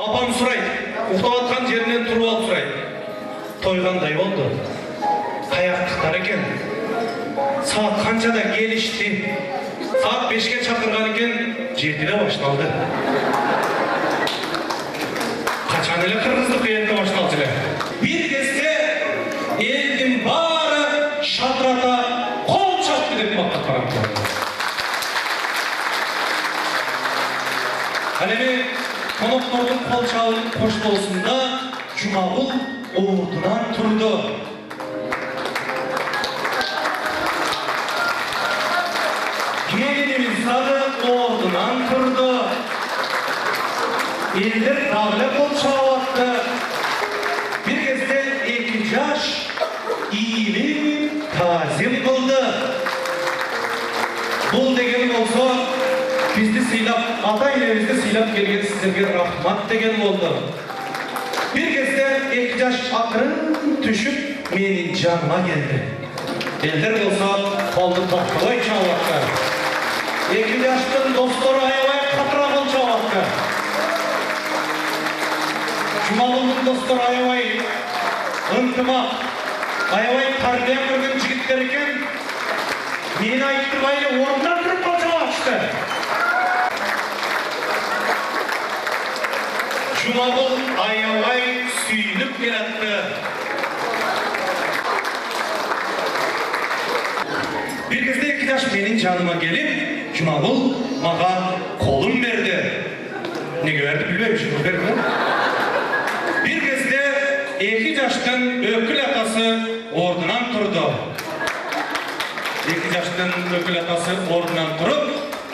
Апам сұрайды, ұқтаватқан жерінен тұрып алып сұрайды. Тойғандай болды. Қаяқтықтар екен. Сағат қаншада келішті? Сағат 5-ке шақырған екен, 7-де башталды. Қачан елі қырғыздық елді башталды елі. Bir кезде елдің бары шатырата қол шапты деп мақтап қарап. Әлеме қонақтардың қол шабының қоштаусында Жұмағұл орнынан тұрды. Келініміз дағы орнынан тұрды. Елдер тағылы қол шауатты. Bir кезде 2 жаш иіліп тазим қылды. Бұл деген болса, бізді сыйлап, ата-енемізді сыйлап келген сіздерге рахмат деген болды. Bir кезде 2 жаш ақырын түшіп, менің жаныма келді. Елдер болса, қолды тоқталай шауатты. 2 жаштың достары аябай қатыра қол шауатты. Жұмағұлдың достары аябай ынтымақ, аябай тәрбие көрген жігіттер екен. Мені айттырмайлы орындан тұрып қол шауатты. Жұмағұл аябай сүйініп келатты. Bir кезде 2 жаш менің жаныма келіп, Жұмағұл маған қолын берді. Неге берді білмеймін, жұмағыл берді. Bir кезде 2 жаштың өкіл атасы орнынан тұрды. 2 жаштың өкіл атасы орнынан тұрып,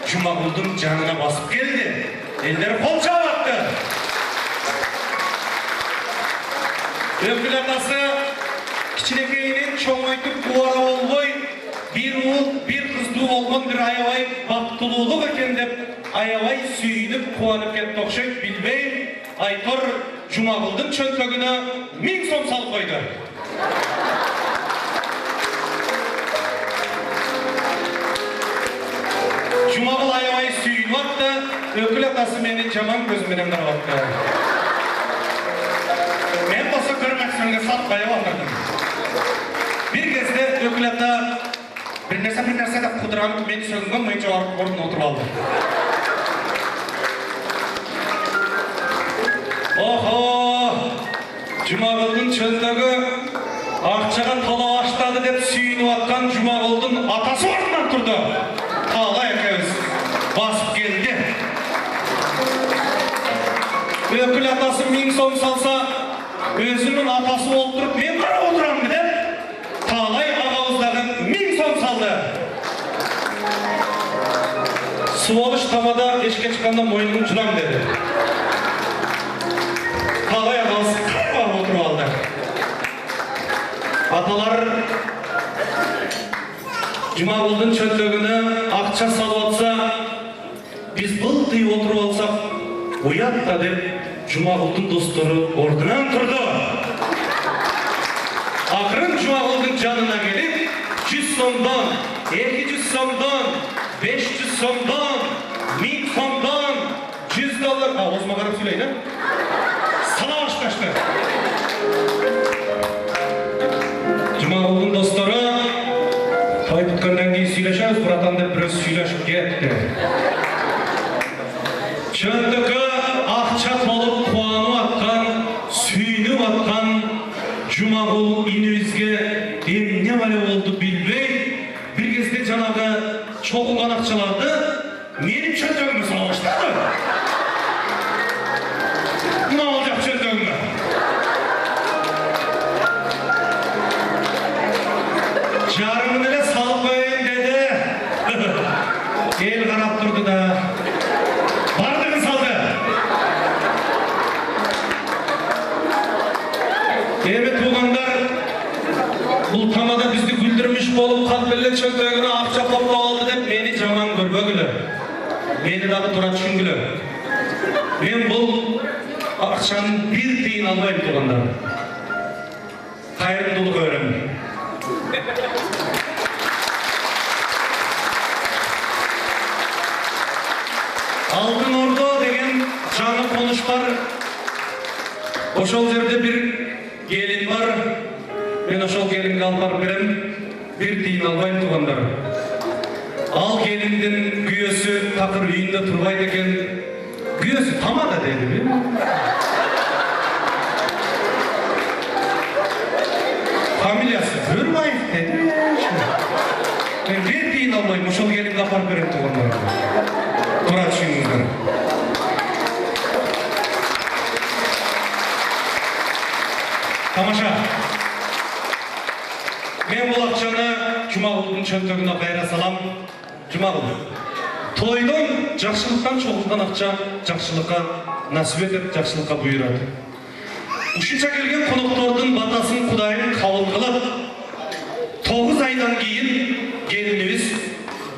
Жұмағұлдың жанына басып келді. Елдер қол шауатты. Өкіл атасы кішінекейінен чоңайтып қуара олғой, bir ұл, bir қызды олған бір аябай бақтылулық екен деп, аябай сүйініп қуанып кетті оқшек білмейм, айтыр Жұмағұлдың чөнтөгіне 1000 сом сал қойды. Жұмағұл аябай сүйініп атты, өкіл атасы мені жаман көзіменен қарап атты. Мен болса көрмәксіңге сатпай отырдым. Bir кезде өкіл ата bir нәрсе деп қыдыранып, мен сөгінген мойынша орнына отырып алды. Охо! Жұмағұлдың чөнтегі ақшаға талау аштады деп сүйініп атқан Жұмағұлдың атасы орнынан тұрды. Талай екеуіз басып келді. Өкіл атасы 1000 сом салса, өзінің атасы болып тұрып, мен қарап отырамын деп, талай ағауыздағы 1000 сом салды. Суалыш тамада ешке шыққанда мойнын жұлам деді. Талай ағауыз қарап отырып алды. Аталар Жұмағұлдың чөнтөгіне ақша салып атса, біз бұлтый отырып алсақ, ұятта деп Жұмағұлдың достары орнынан тұрды. Ақырын Жұмағұлдың жанына келіп, 100 сомдан, 200 сомдан, 500 сомдан, 1000 сомдан, $100. Осыма қарап сөйлейін, сала ашқашты. Жұмағұлдың достары той біткеннен кейін сөйлешеміз, братан деп біраз сөйлешіп кетті. Чөнтігі ақша толып қуанып атқан, сүйініп атқан Жұмағұл инемізге не бәле болды білмей, бір кезде жаңағы шоқылған ақшаларды менің чөнтігіме сала баштады. Не olacak чөнтігіме? Жарымын еле салып қойын деді. Ел қарап тұрды да. Бардығын салды. Еме туғандар, бұл тамада бізді күлдірміш болып қатбелі чөнтігіне ақша қопта алды деп мені жаман көрбөгілі. Мені дағы тұра түшінгілі. Мен бұл ақшаның бір тиын алмайым туғандар. Қайырымдылық өремін. Алтын Орда деген жаңы қонышпар Ошол жерде bir gelin var. Ben ошол gelinge alып барып берем. Bir тиын албайм тугандар. Ал gelindin күйөөсү такыр үйүндө турбайт экен. Күйөөсү тамада деди. Фамилиясы Бөрбаев dedi. Ben bir тиын албайм, ошол gelинге алып барып берем тугандар. Тура түшүңүздөр. Тамаша. Мен бұл ақшаны Жұмағұлдың чөнтөгүнө кайра салам. Жұмағұл. Тойдон жакшылыктан чогулган акча жакшылыкка насип этип, жакшылыкка буйрат. Ушунча келген коноктордун батасын Кудайым кабыл кылып, 9 айдан кийин келинибиз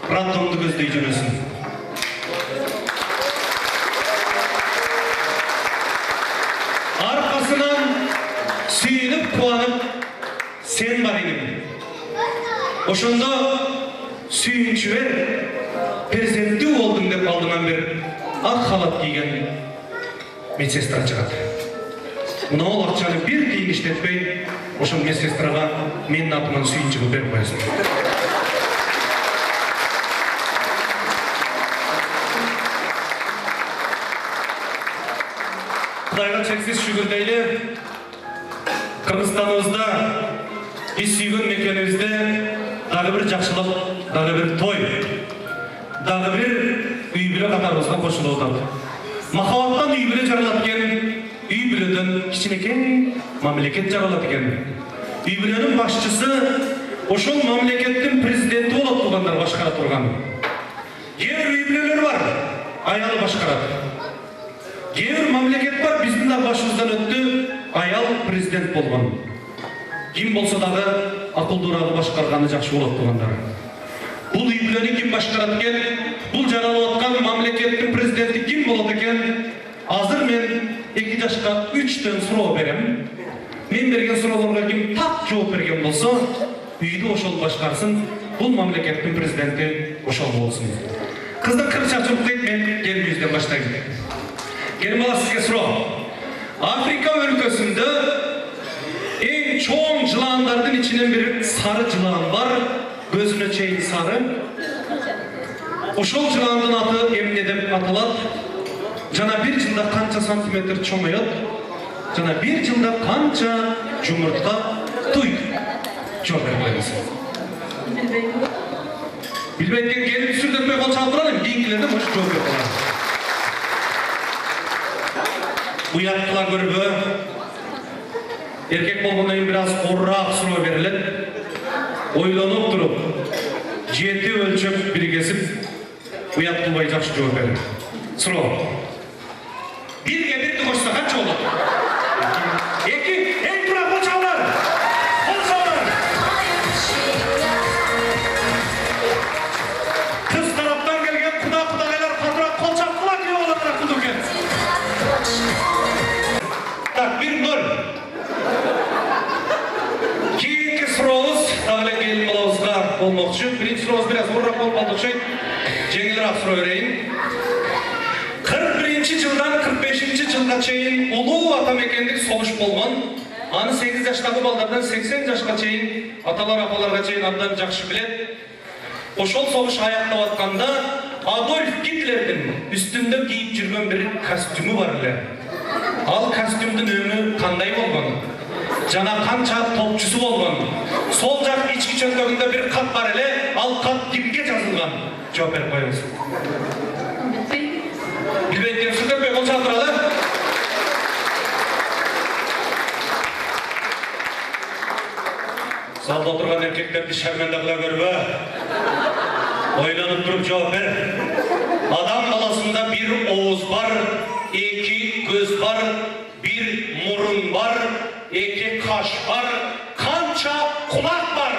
роддомду көздөй жүрөсүн. Arkasından suyunup kuanıp sen var edim. Oşunda suyunçu ver, perzendi oldum dep aldığından bir ak halat giygen medsestra çıkardı. Buna ol akçanı bir tiyin işletmey, oşun medsestraga menin atımdan suyunçuğu verip koyasın. Kudayga çeksiz şükürdeyle Kırgızstanımızda biz sүйгөн мекенибизде дагы бир жакшылык, дагы бир той, дагы бир үй бүлө катарыбызга кошулуп атат. Махабаттан үй бүлө жаралат экен, үй бүлөдөн кичинекей мамлекет жаралат экен. Үй бүлөнүн башчысы ошол мамлекеттин президенти болот тугандар башкара турган. Кээ үй бүлөлөр бар, аялы башкарат. Кээ мамлекет бар, биздин да башыбыздан өттү, аял президент болгон. Ким болсо дагы акылдуураак башкарганы жакшы болот тугандар. Бул үй бүлөнү ким башкарат экен? Бул жаралып аткан мамлекеттин президенти ким болот экен? Азыр мен 2 жашка 3төн суроо берем. Мен берген суроолорго ким так жооп берген болсо, үйдү ошол башкарсын. Бул мамлекеттин президенти ошол болсун. Кыздын кырчачылык дейт, мен келбизден баштайм. Gelmala sizge суроо. Afrika өлкөсүндө эң чоң жыландардын ичинен бир сары жылан бар, көзүнө чейин сары. Ошол жыландын аты эмне деп аталат? Жана 1 жылда канча сантиметр чоңоёт? Жана 1 жылда канча жумуртка туйт? Жооп берип коюңуз. Билбейт экен, келип сүрдөтпөй кол чалып туралым, кийинкилерден ошо жооп берип коём. Uyattыlar görübü, erkek bolgondan keyin biraz orraaq suroo berilет. Ойлонуп туруp, 7 өлчөп биргесип, уяттылбай жакшы жооп берди. Суроо. 1'ge 1'di кошсо канча болот? 2, эң тура кол чалыңдар. Кол чалыңдар. Кыз тараптан келген кудагайлар катыраак кол чаптылар, ким болот кул экен? Так, 1-0. Keyingi suroğumuz dağıla gelin balağızga olmakçı. Birinci suroğumuz biraz vurrak olup aldıkçaydı. Жеңилирээк суроо берейин. 41-жылдан 45-жылга чейин улуу ата мекендик согуш болгон. Аны 8 жаштагы балдардан 80 жашка чейин аталар апаларга чейин абдан жакшы билет. Ошол согуш аяктап атканда Адольф Гитлердин үстүндө кийип жүргөн бир костюму бар эле. Ал костюмдун өңү кандай болгон? Жана канча топчусу болгон? Сол жак ички чөнтөгүндө бир кат бар эле, ал кат кимге жазылган? Жооп берип коюңуз. Билбейт экенсиздер, кол чалып туралы. Залда отурган эркектерди шарманда кыла көрбө. Ойлонуп туруп жооп бер. Адам баласында bir оуз бар, 2 көз бар, 1 мурун бар, 2 каш бар, канча кулак бар?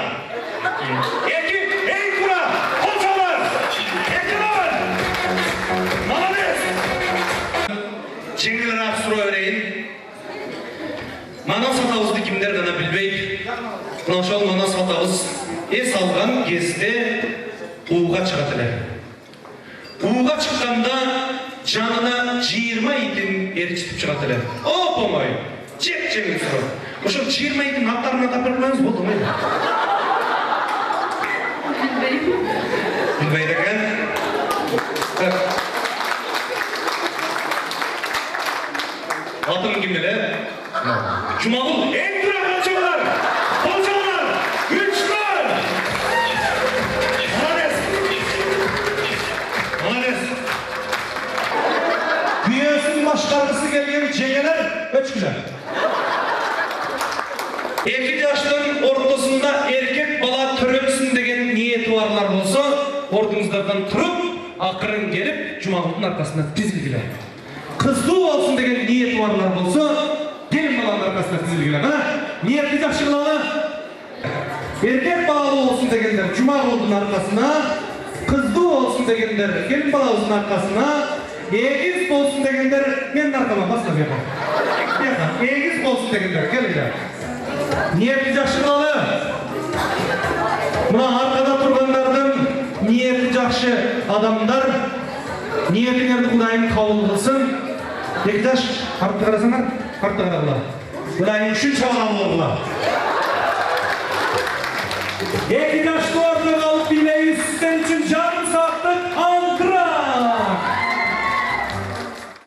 2 эң тура, кол чалыңдар. 2-0. Молодец. Жеңилирээк суроо берейин. Манас атабызды кимдер гана билбейт. Ошол манас атабыз эс алган кезде ууга чыгат эле. Ууга чыкканда жанына 20 итин эрчитип чыгат эле. Оп-оңой. жеңіл сұрау. Ошо чыйырмайдын аттарына тапырып коюңуз болду му? Билбейт экен. Атың ким эле? Жумагул эң турак болчоңар. Болчоңар. 3-0. Молодец. Kuyasın başkargısı gelgen жеңелер өчкүлөр. 2 жаштын ортосунда эркек бала төрөлсүн деген ниети барлар болсо, ордуңуздардан туруп, акырын келип, Жумагулдун аркасына тизилгиле. Кыздуу болсун деген ниети барлар болсо, келин баланын аркасына тизилгиле. Ниети жакшы кылалы. Эркек балалуу болсун дегендер Жумагулдун аркасына, кыздуу болсун дегендер келин балабыздын аркасына, эгиз болсун дегендер менин аркама баска бияка. Эгиз болсун дегендер келиңер. Ниети жакшы кылалы. Мына аркада тургандардын ниети жакшы адамдар. Ниетиңерди Кудайым кабыл кылсын. Экдаш, артты карасаңар, артты карагыла. Кудайым үчүн чабаган болгула.